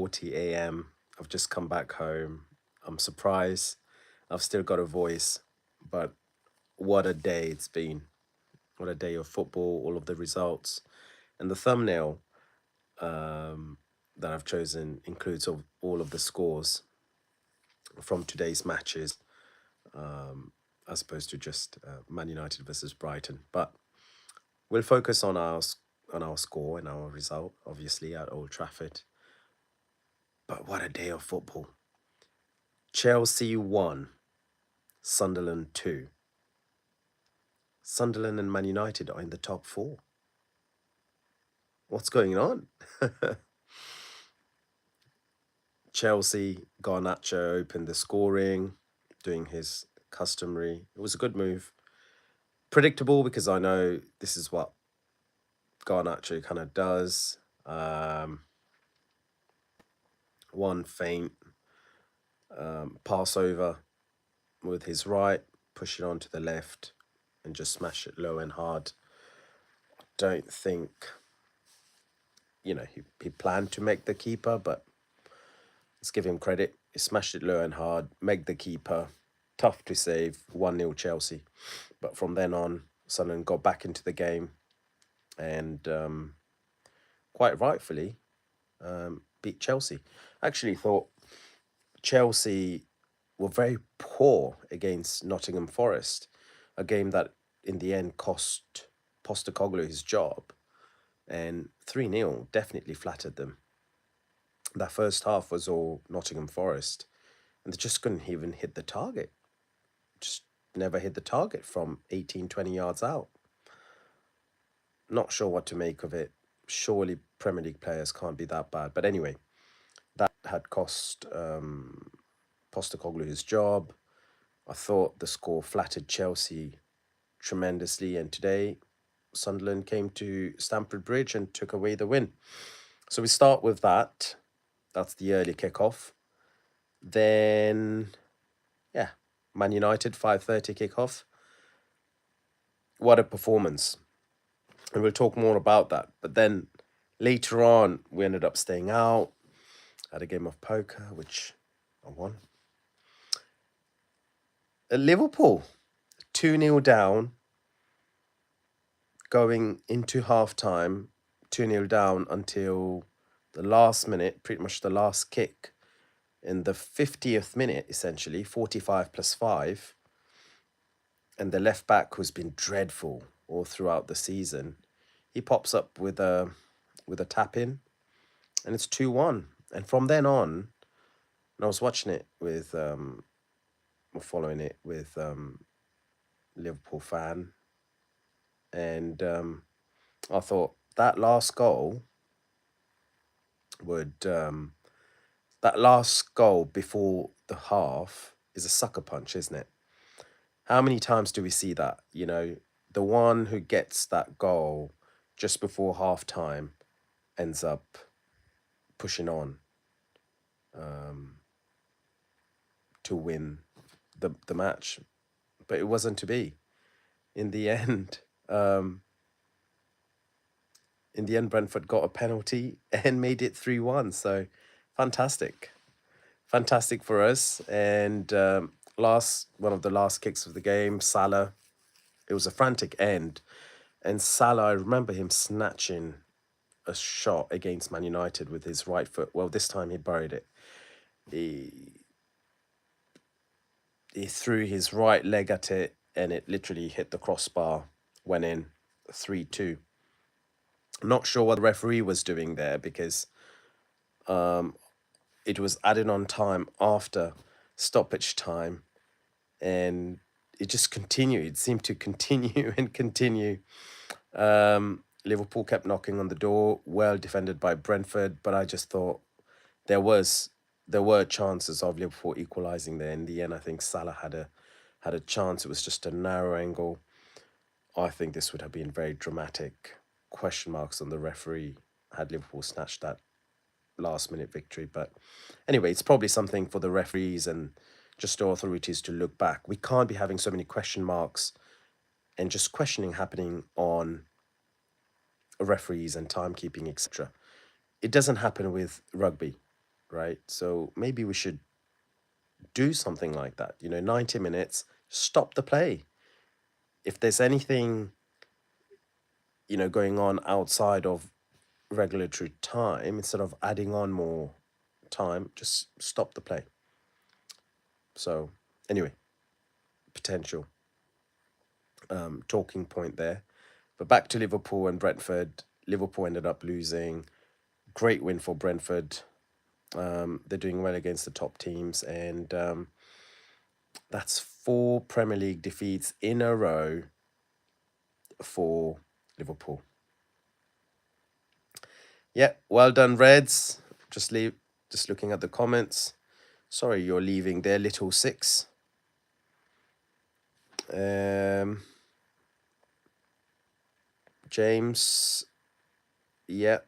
8:40 a.m. I've just come back home. I'm surprised I've still got a voice, but what a day it's been. What a day of football, all of the results. And the thumbnail that I've chosen includes all of the scores from today's matches, as opposed to just Man United versus Brighton. But we'll focus on on our score and our result, obviously, at Old Trafford. But what a day of football. Chelsea 1, Sunderland 2. Sunderland and Man United are in the top 4. What's going on? Chelsea, Garnacho opened the scoring, doing his customary. It was a good move. Predictable because I know this is what Garnacho kind of does. One feint pass over with his right, push it onto the left, and just smash it low and hard. Don't think, he planned to make the keeper, but let's give him credit. He smashed it low and hard, make the keeper. Tough to save, 1-0 Chelsea. But from then on, Sunderland got back into the game and quite rightfully beat Chelsea. I actually thought Chelsea were very poor against Nottingham Forest, a game that in the end cost Postecoglou his job, and 3-0 definitely flattered them. That first half was all Nottingham Forest, and they just couldn't even hit the target. Just never hit the target from 18, 20 yards out. Not sure what to make of it. Surely Premier League players can't be that bad. But anyway, that had cost Postecoglou his job. I thought the score flattered Chelsea tremendously, and today Sunderland came to Stamford Bridge and took away the win. So we start with that. That's the early kickoff. Then, Man United 5:30 kickoff. What a performance! And we'll talk more about that. But then later on, we ended up staying out, had a game of poker, which I won. At Liverpool, 2-0 down, going into halftime, 2-0 down until the last minute, pretty much the last kick. In the 50th minute, essentially, 45 plus 5. And the left back, who's been dreadful all throughout the season, he pops up with a tap in, and it's 2-1. And from then on, and I was watching it with, following it with Liverpool fan, and I thought that last goal would, that last goal before the half is a sucker punch, isn't it? How many times do we see that? The one who gets that goal just before half time ends up pushing on to win the match. But it wasn't to be. In the end, Brentford got a penalty and made it 3-1. So fantastic. Fantastic for us. And one of the last kicks of the game, Salah. It was a frantic end. And Salah, I remember him snatching a shot against Man United with his right foot. Well, this time he buried it. He threw his right leg at it, and it literally hit the crossbar, went in, 3-2. Not sure what the referee was doing there, because it was added on time after stoppage time, and it just continued. It seemed to continue and continue. Liverpool kept knocking on the door, well defended by Brentford, but I just thought there were chances of Liverpool equalising there. In the end, I think Salah had a chance. It was just a narrow angle. I think this would have been very dramatic. Question marks on the referee had Liverpool snatched that last-minute victory. But anyway, it's probably something for the referees and just the authorities to look back. We can't be having so many question marks and just questioning happening on referees and timekeeping, etc. It doesn't happen with rugby. right? So maybe we should do something like that. 90 minutes, stop the play. If there's anything, going on outside of regulatory time, instead of adding on more time, just stop the play. So anyway, potential talking point there. But back to Liverpool and Brentford. Liverpool ended up losing. Great win for Brentford. They're doing well against the top teams, and that's 4 Premier League defeats in a row for Liverpool. Yeah, well done, Reds. Just looking at the comments. Sorry, you're leaving there, Little Six. James, yeah,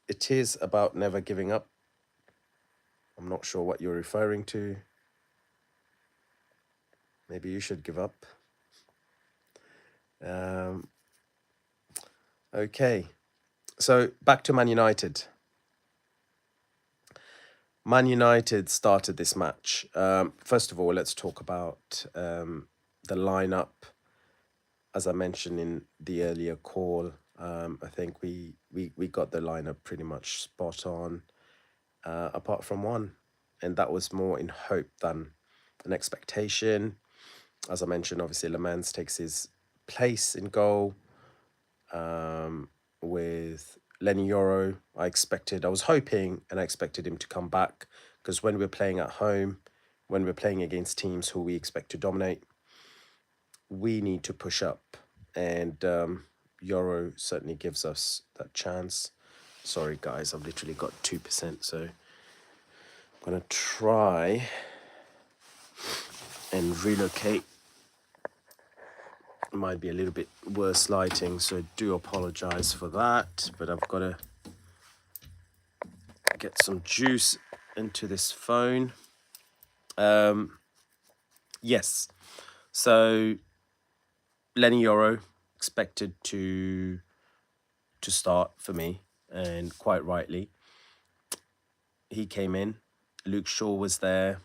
it is about never giving up. I'm not sure what you're referring to. Maybe you should give up. Okay, so back to Man United. Man United started this match. First of all, let's talk about the lineup. As I mentioned in the earlier call, I think we got the lineup pretty much spot on, apart from one, and that was more in hope than an expectation. As I mentioned, obviously, Lemans takes his place in goal with Lenny Yoro. I was hoping and I expected him to come back, because when we're playing at home, when we're playing against teams who we expect to dominate, we need to push up. And Yoro certainly gives us that chance. Sorry, guys, I've literally got 2%, so I'm going to try and relocate. It might be a little bit worse lighting, so do apologize for that, but I've got to get some juice into this phone. Yes, so Lenny Yoro expected to start for me, and quite rightly. He came in. Luke Shaw was there,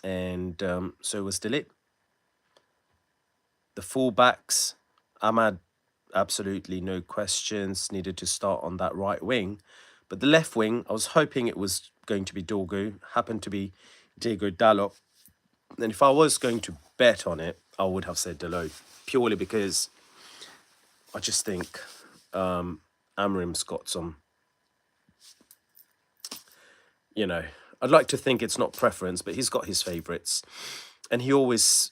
and so was Dilip. The fullbacks, Ahmad, absolutely no questions, needed to start on that right wing. But the left wing, I was hoping it was going to be Dorgu, happened to be Diego Dalot. And if I was going to bet on it, I would have said Dalot, purely because I just think Amrim's got some, I'd like to think it's not preference, but he's got his favourites. And he always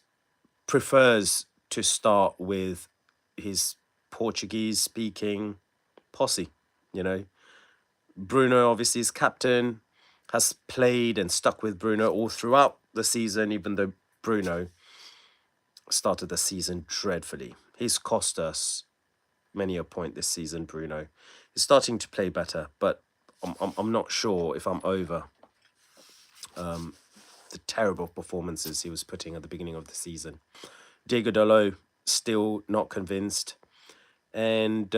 prefers to start with his Portuguese-speaking posse, Bruno, obviously, is captain, has played and stuck with Bruno all throughout the season, even though Bruno started the season dreadfully. He's cost us many a point this season, Bruno. He's starting to play better, but I'm not sure if I'm over the terrible performances he was putting at the beginning of the season. Diego Dalot, still not convinced. And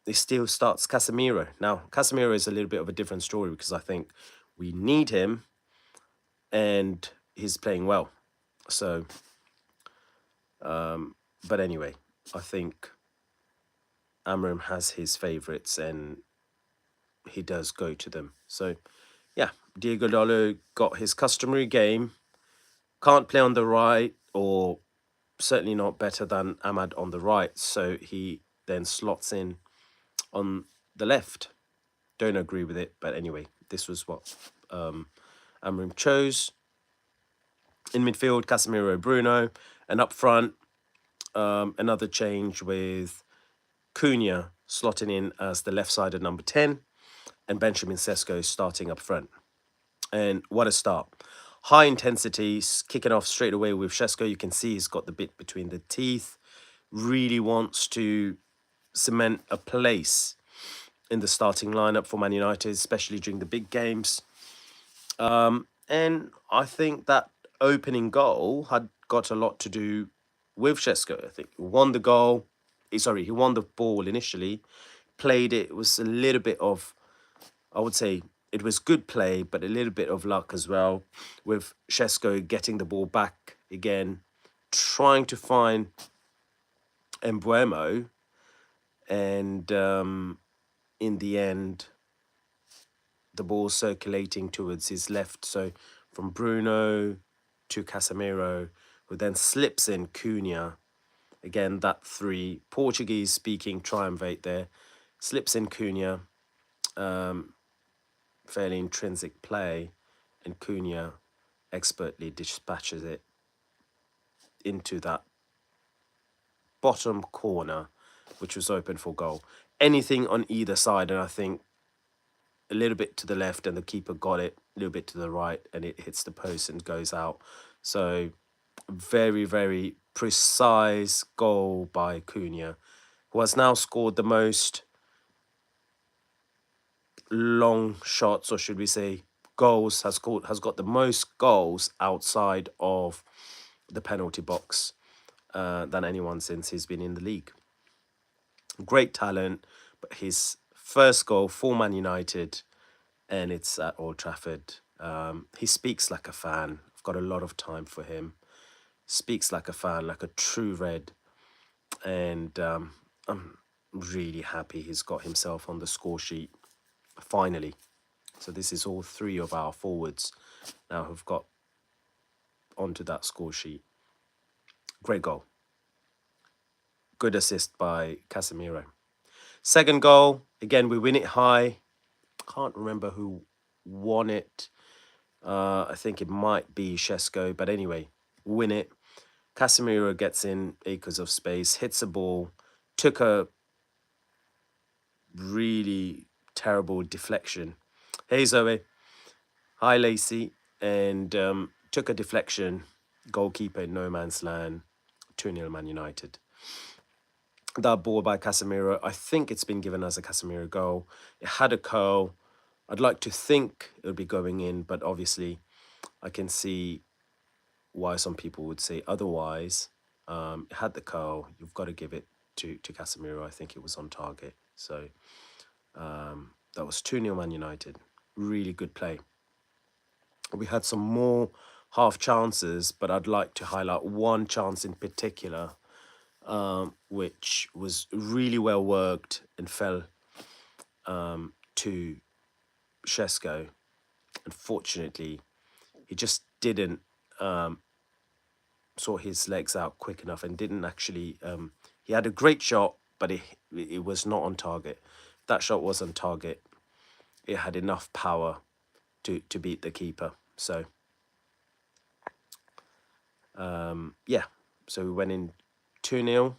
he still starts Casemiro. Now, Casemiro is a little bit of a different story, because I think we need him and he's playing well. So, but anyway, I think Amram has his favourites and he does go to them. So, yeah, Diego Dalot got his customary game. Can't play on the right, or certainly not better than Ahmad on the right. So he then slots in on the left. Don't agree with it, but anyway, this was what Amram chose. In midfield, Casemiro, Bruno, and up front, another change with Cunha slotting in as the left-sided number 10, and Benjamin Sesko starting up front. And what a start. High intensity, kicking off straight away with Sesko. You can see he's got the bit between the teeth. Really wants to cement a place in the starting lineup for Man United, especially during the big games. And I think that opening goal had got a lot to do with Sesko. I think he won the goal. Sorry, he won the ball initially, played it. It was a little bit of, I would say, it was good play, but a little bit of luck as well, with Shesko getting the ball back again, trying to find Embuemo, and in the end, the ball circulating towards his left. So from Bruno to Casemiro, who then slips in Cunha. Again, that three Portuguese-speaking triumvirate there. Slips in Cunha, fairly intrinsic play, and Cunha expertly dispatches it into that bottom corner, which was open for goal. Anything on either side, and I think a little bit to the left, and the keeper got it, a little bit to the right, and it hits the post and goes out. So very, very precise goal by Cunha, who has now scored the most long shots, or should we say goals, has got the most goals outside of the penalty box than anyone since he's been in the league. Great talent, but his first goal for Man United, and it's at Old Trafford. He speaks like a fan. I've got a lot of time for him. Speaks like a fan, like a true Red. And I'm really happy he's got himself on the score sheet, finally. So this is all three of our forwards now who've got onto that score sheet. Great goal. Good assist by Casemiro. Second goal, again, we win it high. Can't remember who won it. I think it might be Shesko, but anyway, win it. Casemiro gets in acres of space, hits a ball, took a really terrible deflection. Hey, Zoe. Hi, Lacey. And took a deflection. Goalkeeper in no man's land. 2-0 Man United. That ball by Casemiro, I think it's been given as a Casemiro goal. It had a curl. I'd like to think it would be going in, but obviously I can see why some people would say otherwise. It had the curl. You've got to give it to Casemiro. I think it was on target. So that was 2-0 Man United. Really good play. We had some more half chances, but I'd like to highlight one chance in particular, which was really well worked and fell to Shesko. Unfortunately, he just didn't sort his legs out quick enough and didn't actually... he had a great shot, but it was not on target. That shot was on target. It had enough power to beat the keeper. So, yeah. So we went in 2-0.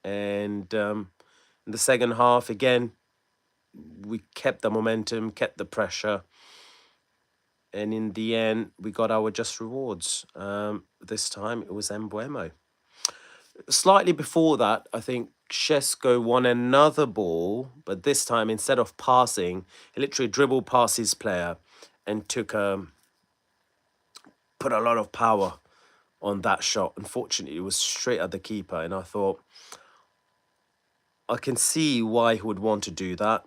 And in the second half, again, we kept the momentum, kept the pressure. And in the end, we got our just rewards. This time, it was Embuemo. Slightly before that, I think Shesko won another ball, but this time, instead of passing, he literally dribbled past his player and put a lot of power on that shot. Unfortunately, it was straight at the keeper, and I thought, I can see why he would want to do that.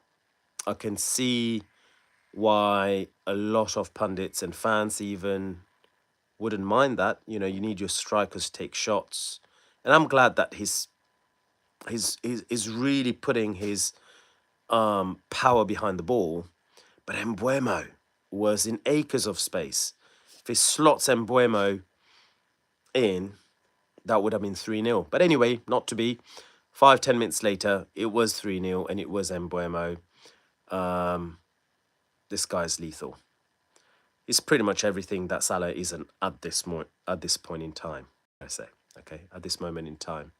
I can see why a lot of pundits and fans even wouldn't mind that. You know, you need your strikers to take shots. And I'm glad that he's really putting his power behind the ball. But Embuemo was in acres of space. If he slots Embuemo in, that would have been 3-0. But anyway, not to be. 5-10 minutes later, it was 3-0, and it was Embuemo. This guy's lethal. He's pretty much everything that Salah isn't at this point in time, I say. Okay, at this moment in time.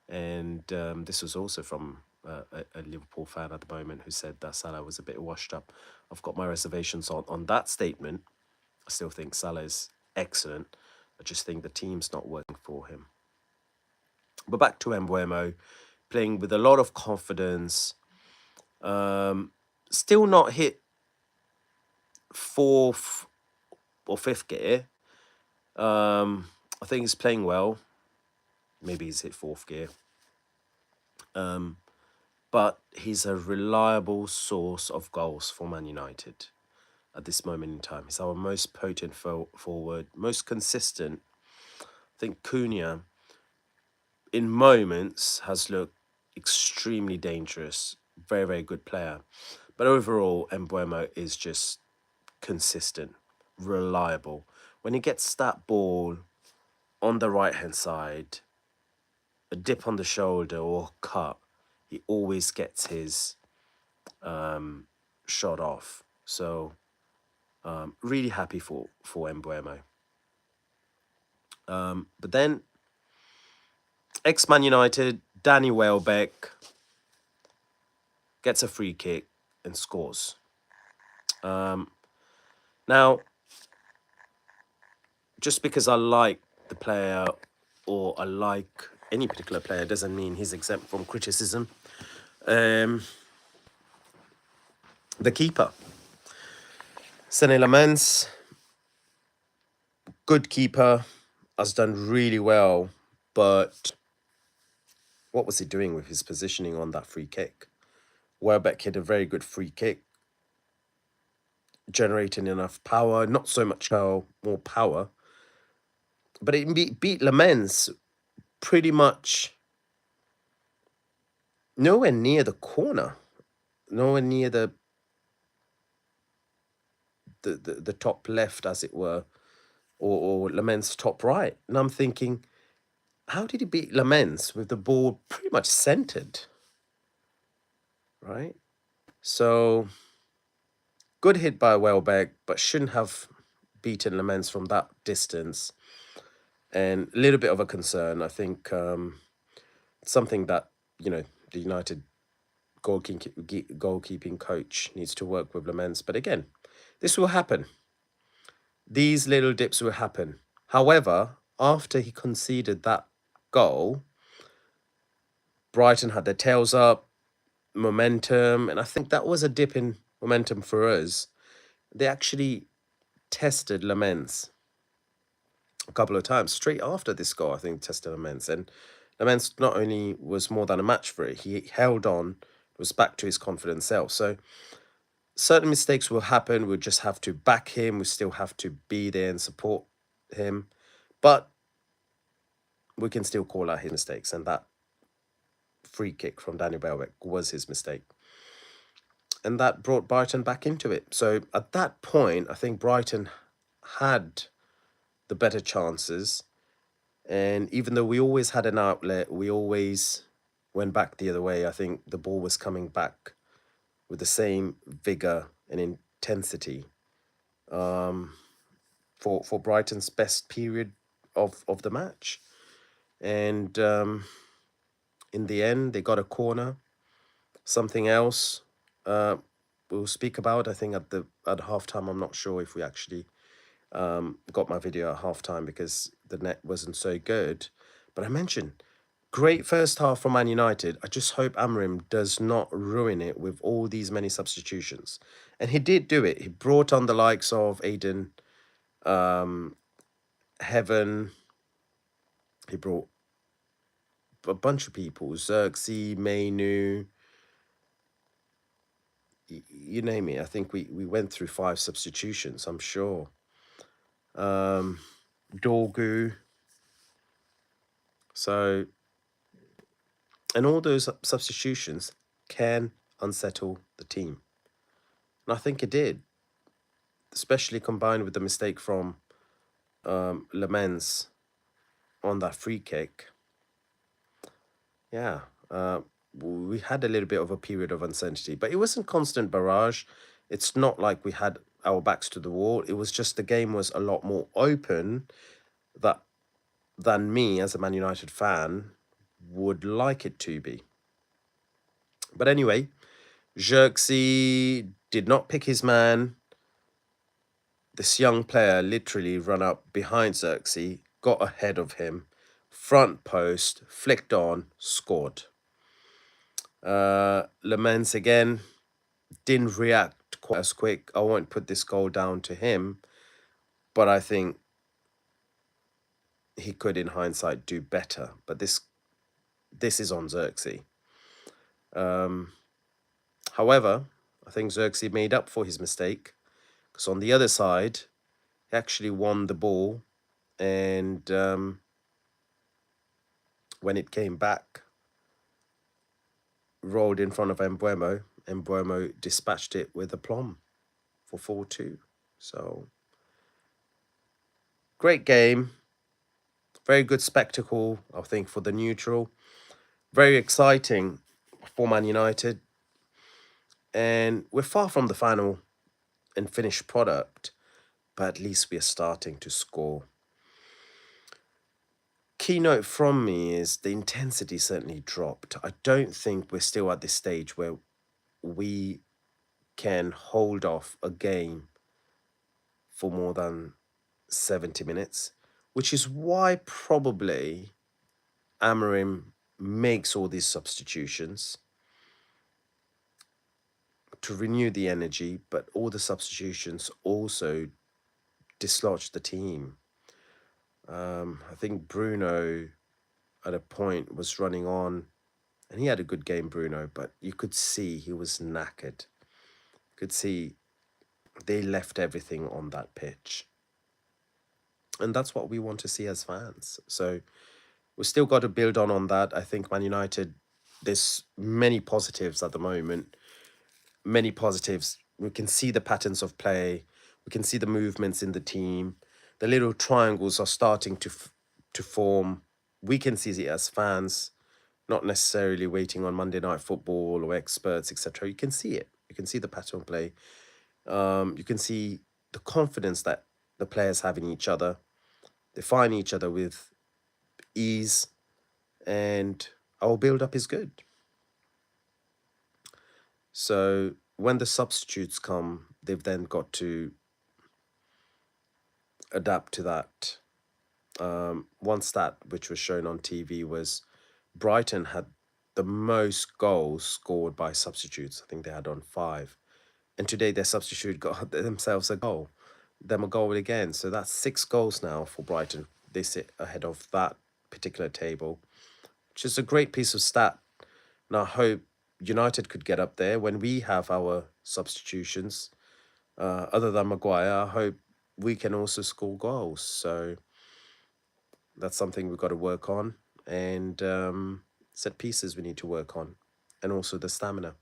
And this was also from a Liverpool fan at the moment who said that Salah was a bit washed up. I've got my reservations on that statement. I still think Salah is excellent. I just think the team's not working for him. But back to Embuemo, playing with a lot of confidence. Still not hit fourth or fifth gear. I think he's playing well. Maybe he's hit fourth gear. But he's a reliable source of goals for Man United. at this moment in time. He's our most potent forward, most consistent. I think Cunha, in moments, has looked extremely dangerous. Very, very good player. But overall, Mbeumo is just consistent, reliable. When he gets that ball on the right-hand side, a dip on the shoulder or cut, he always gets his shot off. So really happy for Mbeumo. But then ex-Man United, Danny Welbeck gets a free kick and scores. Now, just because I like the player or I like any particular player doesn't mean he's exempt from criticism. The keeper, Sané Lamens, good keeper, has done really well, but what was he doing with his positioning on that free kick? Welbeck hit a very good free kick, generating enough power, not so much more power, but it beat Lamens pretty much nowhere near the corner, nowhere near the top left, as it were, or Lamens' top right. And I'm thinking, how did he beat Lamens with the ball pretty much centered, right? So, good hit by Welbeck, but shouldn't have beaten Lamens from that distance. And a little bit of a concern, I think, something that, the United goalkeeping coach needs to work with Lamens. But again, this will happen. These little dips will happen. However, after he conceded that goal, Brighton had their tails up, momentum, and I think that was a dip in momentum for us. They actually tested Lamens a couple of times straight after this goal. I think tested Lamens, and Lamens not only was more than a match for it, he held on, was back to his confident self. So certain mistakes will happen. We'll just have to back him. We still have to be there and support him, but we can still call out his mistakes, and that free kick from Danny Welbeck was his mistake. And that brought Brighton back into it. So at that point, I think Brighton had the better chances. And even though we always had an outlet, we always went back the other way. I think the ball was coming back with the same vigor and intensity for Brighton's best period of the match. And in the end, they got a corner. Something else we'll speak about, I think, at halftime. I'm not sure if we actually got my video at halftime because the net wasn't so good. But I mentioned, great first half from Man United. I just hope Amorim does not ruin it with all these many substitutions. And he did do it. He brought on the likes of Aiden Heaven. He brought a bunch of people. Xerxes, Mainu, you name it. I think we went through 5 substitutions, I'm sure. Dorgu. So, and all those substitutions can unsettle the team. And I think it did, especially combined with the mistake from Lamens on that free kick. Yeah, we had a little bit of a period of uncertainty, but it wasn't constant barrage. It's not like we had our backs to the wall. It was just the game was a lot more open than me as a Man United fan would like it to be. But anyway, Xerxes did not pick his man. This young player literally ran up behind Xerxes, got ahead of him, front post, flicked on, scored. Lamens again didn't react quite as quick. I won't put this goal down to him, but I think he could, in hindsight, do better. But this is on Xerxes. However, I think Xerxes made up for his mistake, So on the other side, he actually won the ball, and when it came back, rolled in front of Embuemo. Embuemo dispatched it with aplomb for 4-2. So great game, very good spectacle, I think, for the neutral. Very exciting for Man United, and we're far from the final and finished product, but at least we are starting to score. Keynote from me is the intensity certainly dropped. I don't think we're still at this stage where we can hold off a game for more than 70 minutes, which is why probably Amorim makes all these substitutions to renew the energy, but all the substitutions also dislodge the team. I think Bruno at a point was running on, and he had a good game, Bruno, but you could see he was knackered. You could see they left everything on that pitch. And that's what we want to see as fans. So we still got to build on that. I think Man United, there's many positives at the moment. Many positives. We can see the patterns of play. We can see the movements in the team. The little triangles are starting to form. We can see it as fans, not necessarily waiting on Monday Night Football or experts, etc. You can see it. You can see the pattern of play. You can see the confidence that the players have in each other. They find each other with ease, and our build-up is good. So when the substitutes come, they've then got to adapt to that. One stat which was shown on TV was Brighton had the most goals scored by substitutes. I think they had on 5. And today their substitute got themselves a goal, them a goal again. So that's 6 goals now for Brighton. They sit ahead of that particular table, which is a great piece of stat. And I hope United could get up there when we have our substitutions. Other than Maguire, I hope we can also score goals. So that's something we've got to work on. And set pieces we need to work on. And also the stamina.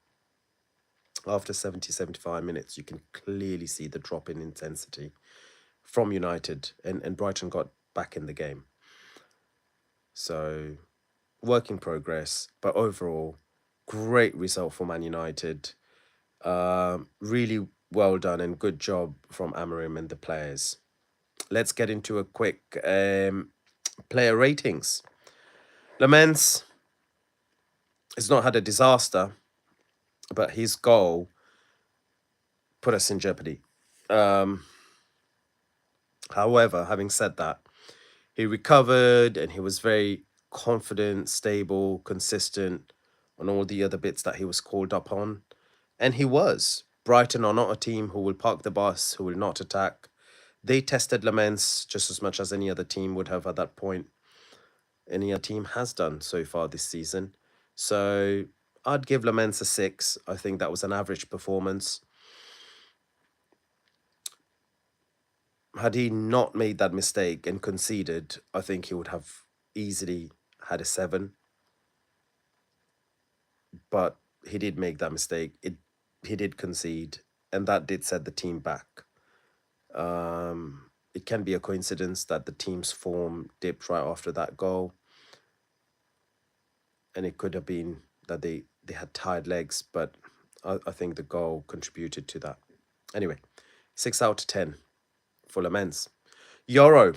After 70, 75 minutes, you can clearly see the drop in intensity from United. And Brighton got back in the game. So work in progress. But overall, great result for Man United. Really well done and good job from Amorim and the players. Let's get into a quick player ratings. Lamens has not had a disaster, but his goal put us in jeopardy. However, having said that, he recovered and he was very confident, stable, consistent on all the other bits that he was called up on. And he was. Brighton are not a team who will park the bus, who will not attack. They tested Lamens just as much as any other team would have at that point. Any other team has done so far this season. So I'd give Lamens a 6. I think that was an average performance. Had he not made that mistake and conceded, I think he would have easily had a 7. But he did make that mistake. He did concede, and that did set the team back. It can be a coincidence that the team's form dipped right after that goal. And it could have been that they had tired legs, but I think the goal contributed to that. Anyway, 6 out of 10 for Lamens. Yoro,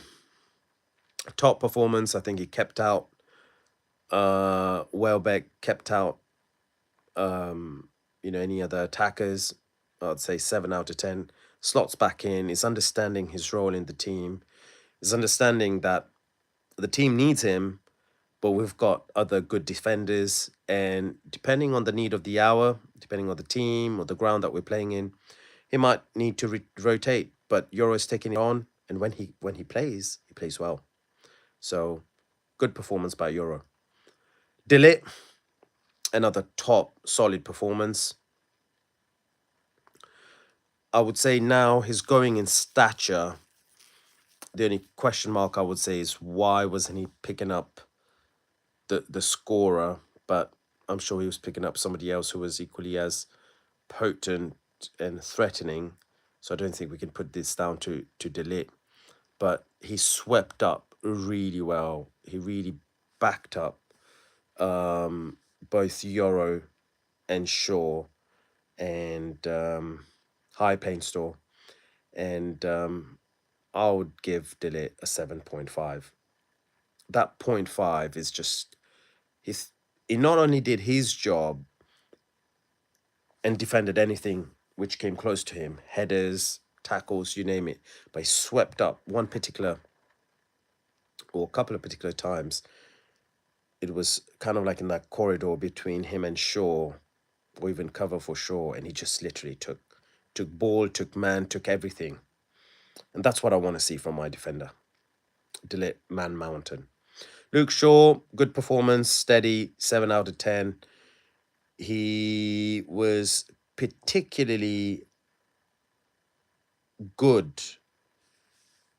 top performance. I think he kept out Welbeck, kept out any other attackers. I'd say 7 out of 10. Slots back in, is understanding his role in the team, is understanding that the team needs him, but we've got other good defenders, and depending on the need of the hour, depending on the team or the ground that we're playing in, he might need to rotate. But Euro's taking it on, and when he plays well. So good performance by Euro. Delit, another top solid performance. I would say now he's going in stature. The only question mark I would say is why wasn't he picking up the scorer? But I'm sure he was picking up somebody else who was equally as potent and threatening. So I don't think we can put this down to Delete. But he swept up really well. He really backed up both Euro and Shaw and High Plain Store. And I would give Delete a 7.5. That 0.5 is just he not only did his job and defended anything which came close to him, headers, tackles, you name it, but he swept up one particular or a couple of particular times. It was kind of like in that corridor between him and Shaw, or even cover for Shaw, and he just literally took ball, took man, took everything. And that's what I want to see from my defender. Delete man mountain. Luke Shaw, good performance, steady, 7 out of 10. He was particularly good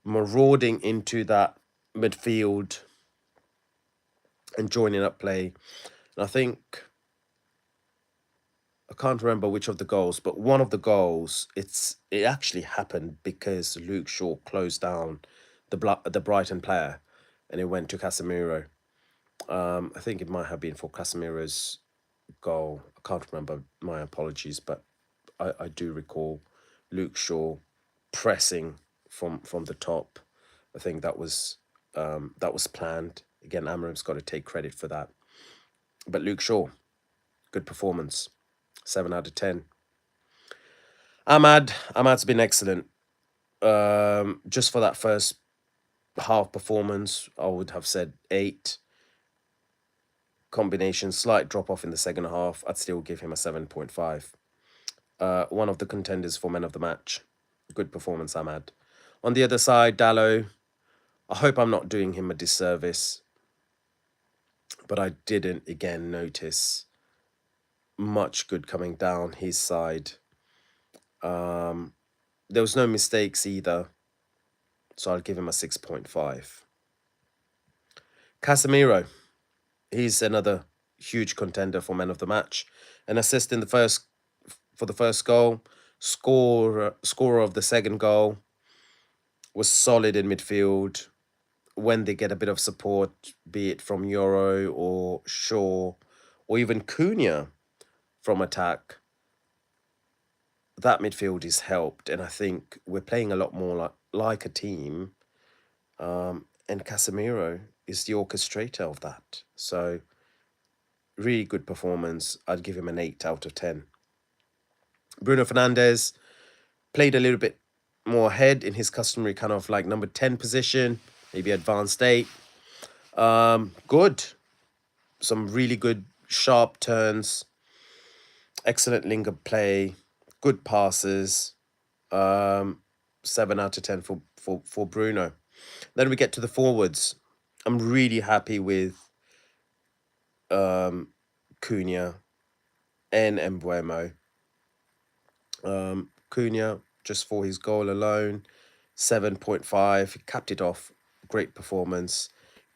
marauding into that midfield and joining up play. And I think I can't remember which of the goals, but one of the goals, it actually happened because Luke Shaw closed down the Brighton player, and it went to Casemiro. I think it might have been for Casemiro's goal. I can't remember. My apologies, but I do recall Luke Shaw pressing from the top. I think that was planned. Again, Amarim's got to take credit for that. But Luke Shaw, good performance, 7 out of 10. Ahmad's been excellent. Just for that first half performance, I would have said 8. Combination, slight drop off in the second half. I'd still give him a 7.5. One of the contenders for men of the match. Good performance, Ahmad. On the other side, Dallo, I hope I'm not doing him a disservice, but I didn't again notice much good coming down his side. There was no mistakes either, so I'll give him a 6.5. Casemiro, he's another huge contender for man of the match. An assist in the first goal, scorer of the second goal, was solid in midfield. When they get a bit of support, be it from Euro or Shaw or even Cunha from attack, that midfield is helped, and I think we're playing a lot more like a team. And Casemiro is the orchestrator of that. So, really good performance. I'd give him an 8 out of 10. Bruno Fernandes played a little bit more ahead in his customary kind of like number 10 position, maybe advanced 8. Good. Some really good sharp turns, excellent linger play, good passes. 7 out of 10 for Bruno. Then we get to the forwards. I'm really happy with Cunha and Mbeumo. Cunha, just for his goal alone, 7.5. He capped it off. Great performance.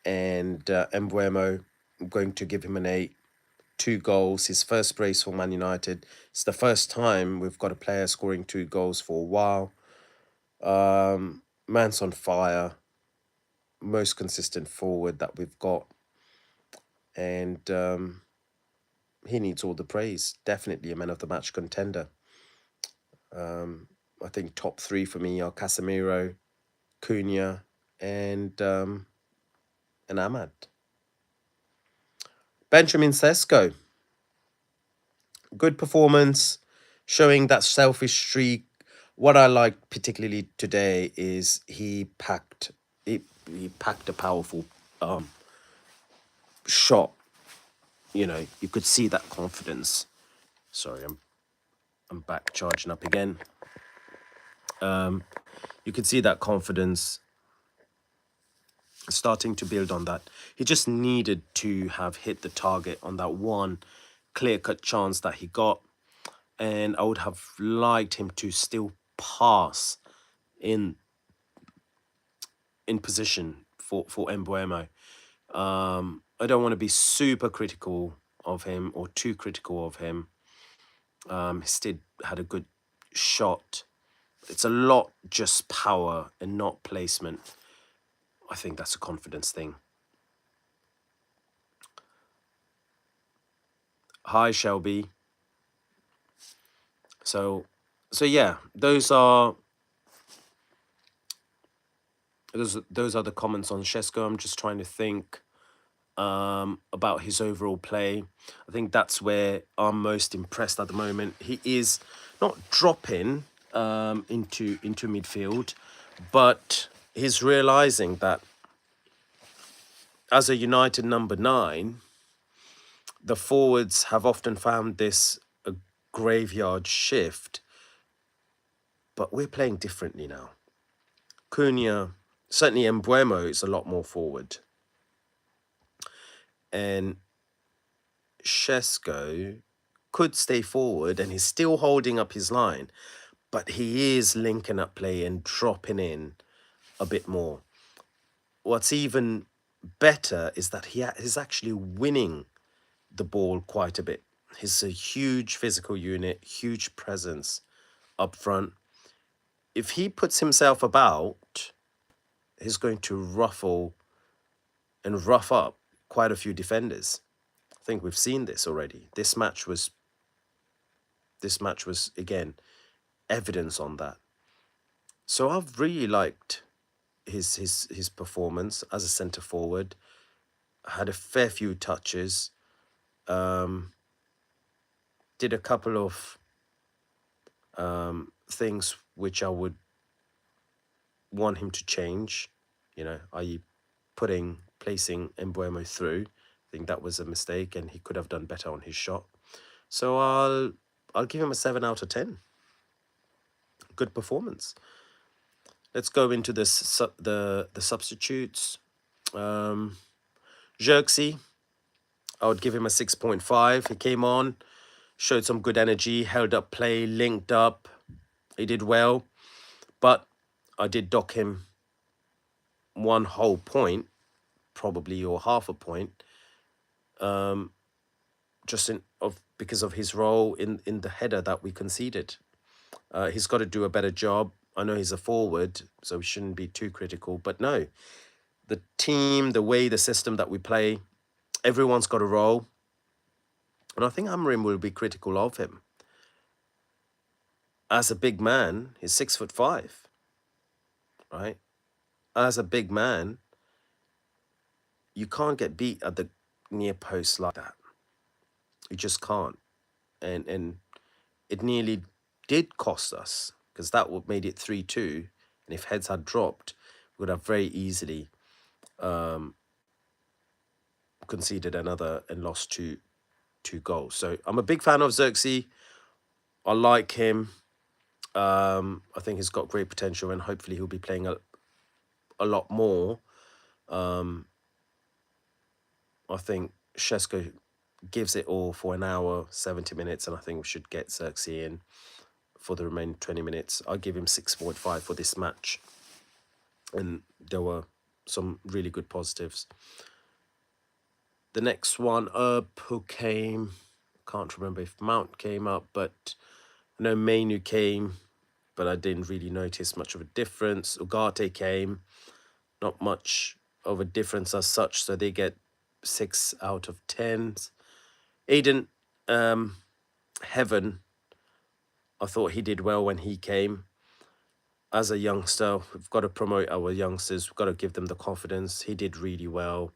And Mbeumo, I'm going to give him an 8. 2 goals, his first brace for Man United. It's the first time we've got a player scoring 2 goals for a while. Man's on fire. Most consistent forward that we've got. And he needs all the praise. Definitely a man of the match contender. I think top 3 for me are Casemiro, Cunha, and Ahmad. Benjamin Sesko. Good performance, showing that selfish streak. What I like particularly today is he packed a powerful shot. You know, you could see that confidence. Sorry, I'm back charging up again. You could see that confidence starting to build on that. He just needed to have hit the target on that one clear-cut chance that he got. And I would have liked him to still pass in position for Embuemo. I don't want to be super critical of him or too critical of him. He still had a good shot. It's a lot just power and not placement. I think that's a confidence thing. Hi, Shelby. So yeah, those are the comments on Shesko. I'm just trying to think about his overall play. I think that's where I'm most impressed at the moment. He is not dropping into midfield, but he's realizing that as a United number 9, the forwards have often found this a graveyard shift, but we're playing differently now. Cunha, certainly Embuemo is a lot more forward. And Shesko could stay forward and he's still holding up his line, but he is linking up play and dropping in a bit more. What's even better is that he is actually winning the ball quite a bit. He's a huge physical unit, huge presence up front. If he puts himself about, he's going to ruffle and rough up quite a few defenders. I think we've seen this already. This match was again evidence on that. So I've really liked his performance as a centre forward. Had a fair few touches. Did a couple of things which I would want him to change. I.e. placing Embuemo through. I think that was a mistake, and he could have done better on his shot. So I'll give him a 7 out of 10. Good performance. Let's go into the substitutes. Xerxes, I would give him a 6.5. He came on, showed some good energy, held up play, linked up. He did well, but I did dock him 1 whole point, probably, or half a point, just because of his role in the header that we conceded. He's got to do a better job. I know he's a forward, so we shouldn't be too critical. But no, the team, the way, the system that we play, everyone's got a role. And I think Amrim will be critical of him. As a big man, he's 6'5", right? As a big man, you can't get beat at the near post like that. You just can't. And it nearly did cost us, because that would made it 3-2. And if heads had dropped, we would have very easily conceded another and lost two goals. So I'm a big fan of Xerxes. I like him. I think he's got great potential, and hopefully he'll be playing a lot more. I think Shesko gives it all for an hour, 70 minutes, and I think we should get Xerxes in for the remaining 20 minutes. I'll give him 6.5 for this match. And there were some really good positives. The next one up who came, can't remember if Mount came up, but I know Mainu came, but I didn't really notice much of a difference. Ugarte came, not much of a difference as such, so they get 6 out of 10. Aiden, Heaven, I thought he did well when he came. As a youngster, we've got to promote our youngsters. We've got to give them the confidence. He did really well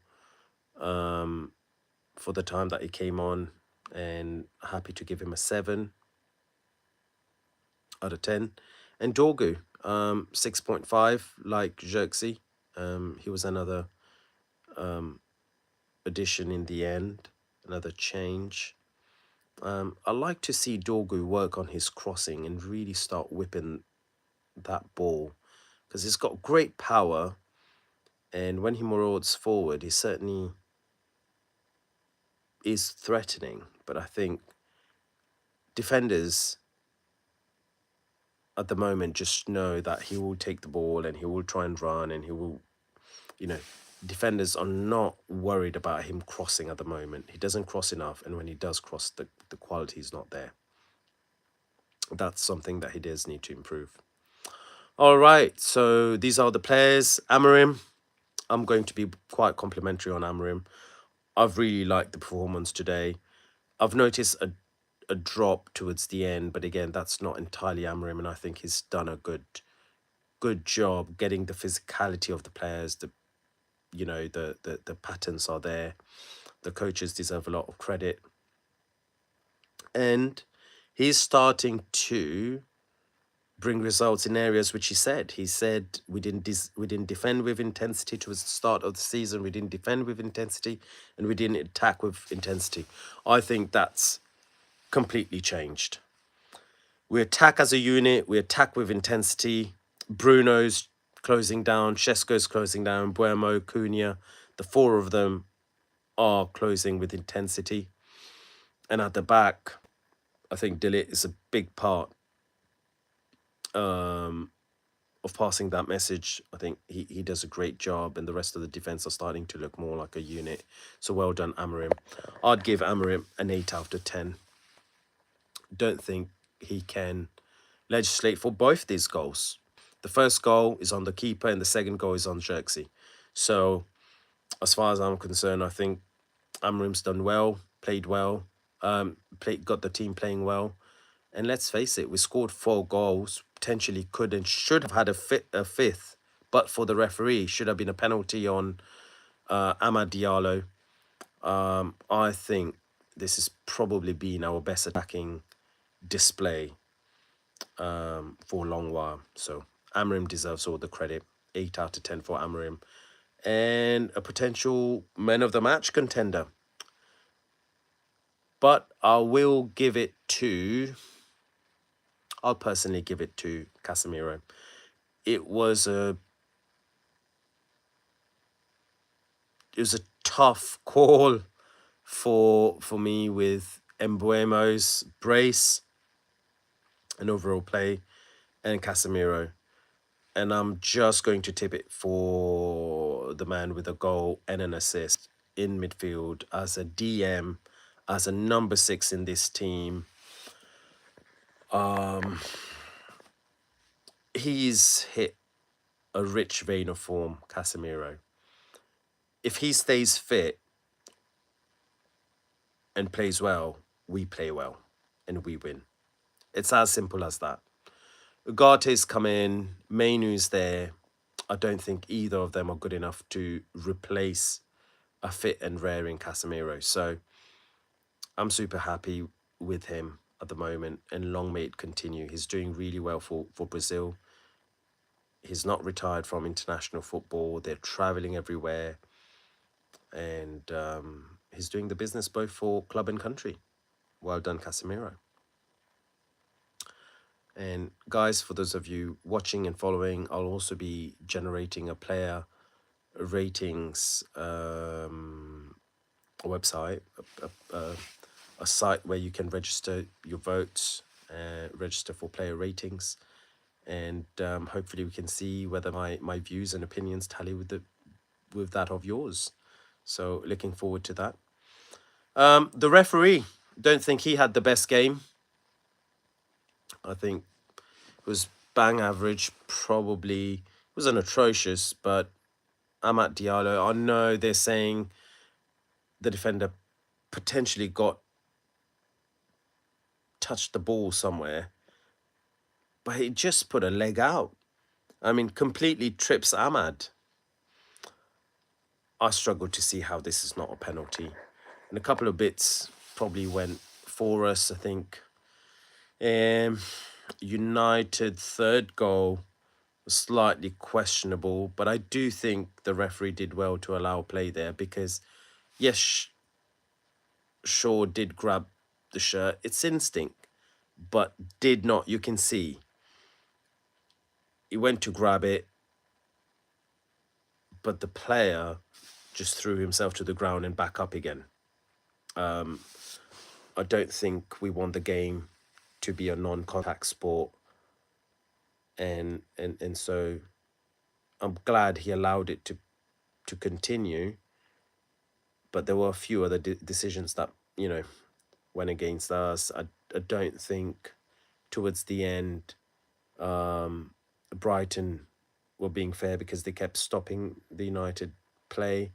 for the time that he came on, and happy to give him a 7 out of 10. And Dorgu, 6.5, like Xerxes. He was another addition in the end, another change. I like to see Dorgu work on his crossing and really start whipping that ball, because he's got great power, and when he marauds forward, he certainly is threatening. But I think defenders at the moment, just know that he will take the ball and he will try and run and he will, you know, defenders are not worried about him crossing at the moment. He doesn't cross enough, and when he does cross, the quality is not there. That's something that he does need to improve. All right, so these are the players. Amorim, I'm going to be quite complimentary on Amorim. I've really liked the performance today. I've noticed a drop towards the end, but again, that's not entirely Amorim, and I think he's done a good job getting the physicality of the players. The patterns are there. The coaches deserve a lot of credit, and he's starting to bring results in areas which he said we didn't defend with intensity towards the start of the season. We didn't defend with intensity, and we didn't attack with intensity. I think that's completely changed. We attack as a unit. We attack with intensity. Bruno's closing down. Shesko's closing down. Buemo, Cunha, the four of them are closing with intensity. And at the back, I think Dillit is a big part of passing that message. I think he does a great job, and the rest of the defense are starting to look more like a unit. So well done, Amorim. I'd give Amorim an 8 out of 10. Don't think he can legislate for both these goals. The first goal is on the keeper, and the second goal is on Xerxes. So as far as I'm concerned, I think Amorim's done well, played well, got the team playing well. And let's face it, we scored 4 goals, potentially could and should have had a fifth, but for the referee. Should have been a penalty on Amad Diallo. I think this has probably been our best attacking display for a long while. So Amorim deserves all the credit. 8 out of 10 for Amorim. And a potential man of the match contender. But I'll personally give it to Casemiro. It was a tough call for me with Mbuemo's brace and overall play and Casemiro. And I'm just going to tip it for the man with a goal and an assist in midfield as a DM, as a number 6 in this team. He's hit a rich vein of form, Casemiro. If he stays fit and plays well, we play well and we win. It's as simple as that. Ugarte's come in, Mainu's there. I don't think either of them are good enough to replace a fit and raring Casemiro. So I'm super happy with him at the moment, and long may it continue. He's doing really well for Brazil. He's not retired from international football. They're traveling everywhere. And he's doing the business both for club and country. Well done, Casemiro. And guys, for those of you watching and following, I'll also be generating a player ratings website, a site where you can register your votes, register for player ratings, and hopefully we can see whether my views and opinions tally with that of yours. So looking forward to that. The referee, don't think he had the best game. I think it was bang average, probably wasn't atrocious, but Amad Diallo, I know they're saying the defender potentially touched the ball somewhere, but he just put a leg out. I mean, completely trips Amad. I struggle to see how this is not a penalty. And a couple of bits probably went for us, I think. United third goal was slightly questionable, but I do think the referee did well to allow play there because, yes, Shaw did grab the shirt. It's instinct, but did not, you can see. He went to grab it, but the player just threw himself to the ground and back up again. I don't think we want the game to be a non-contact sport. and so I'm glad he allowed it to continue. But there were a few other decisions that, you know, went against us. I don't think towards the end, Brighton were being fair because they kept stopping the United play.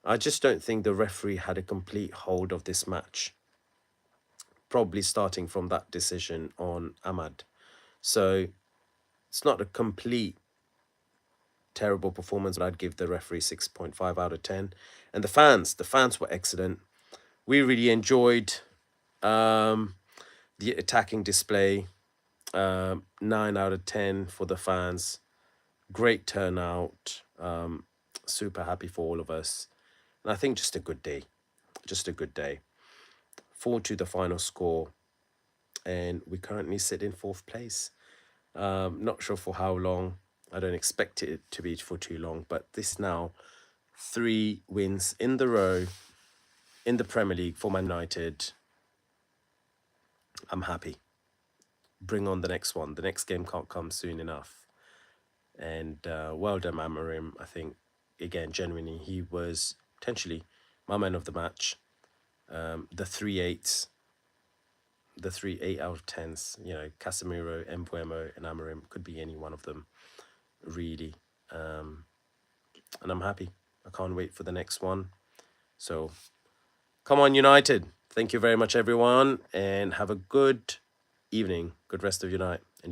I just don't think the referee had a complete hold of this match, probably starting from that decision on Ahmad. So it's not a complete terrible performance, but I'd give the referee 6.5 out of 10. And the fans were excellent. We really enjoyed the attacking display. 9 out of 10 for the fans. Great turnout. Super happy for all of us. And I think just a good day. Just a good day. 4-2 the final score. And we currently sit in 4th place. Not sure for how long. I don't expect it to be for too long. But this now, 3 wins in the row in the Premier League for Man United. I'm happy. Bring on the next one. The next game can't come soon enough. And well done, Amarim. I think, again, genuinely, he was potentially my man of the match. The 3-8s, the 3 8 out of 10s, you know, Casemiro, Mbuemo, and Amarim, could be any one of them, really. And I'm happy. I can't wait for the next one. So, come on, United. Thank you very much, everyone, and have a good evening. Good rest of your night.